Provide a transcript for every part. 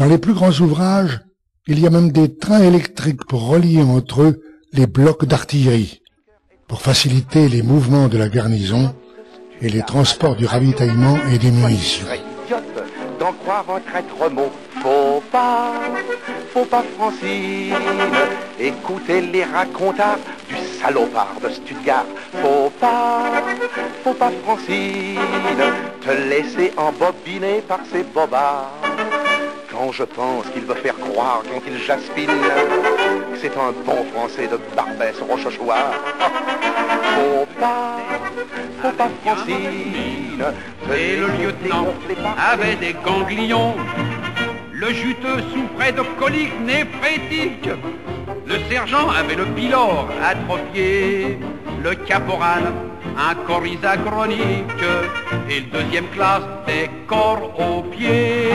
les plus grands ouvrages, il y a même des trains électriques pour relier entre eux les blocs d'artillerie, pour faciliter les mouvements de la garnison et les transports du ravitaillement et des munitions. D'en croire un traître mot, faut pas Francine, écouter les racontards du salopard de Stuttgart. Faut pas Francine, te laisser embobiner par ces bobards. Quand je pense qu'il veut faire croire quand il jaspine que c'est un bon français de Barbès Rochechouart. Faut pas Francine. Et le lieutenant avait des ganglions. Le juteux souffrait de coliques néphrétiques. Le sergent avait le pylore atrophié. Le caporal un coryza chronique. Et le deuxième classe des corps aux pieds.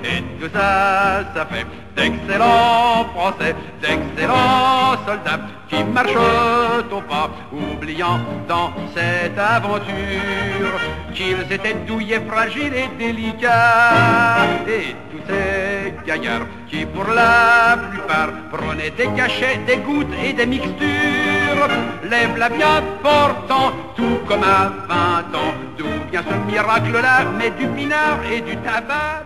Et tout ça, ça fait d'excellents Français, d'excellents soldats qui marchent au pas, oubliant dans cette aventure qu'ils étaient douillets, fragiles et délicats. Et tous ces gaillards qui pour la plupart prenaient des cachets, des gouttes et des mixtures, lève-la bien portant, tout comme à 20 ans. D'où vient ce miracle-là? Mais du pinard et du tabac.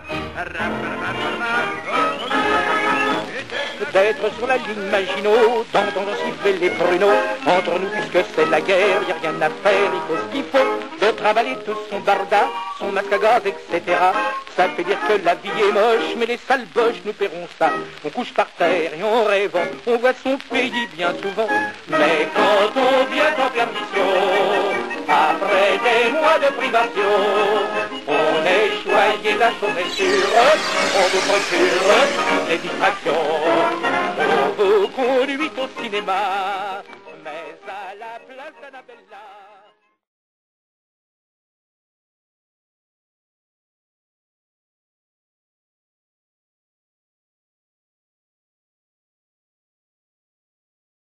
D'être sur la ligne Maginot, d'entendre siffler les pruneaux. Entre nous, puisque c'est la guerre, y a rien à faire, il faut ce qu'il faut. De travailler tout son barda, son masque à gaz, etc. Ça fait dire que la vie est moche, mais les sales boches nous paieront ça. On couche par terre et on rêve, on voit son pays bien souvent. Mais quand on vient en permission, après des mois de privation, on est choyé, la chose est sûre, on vous procure des distractions. On vous conduit au cinéma, mais à la place d'Annabella.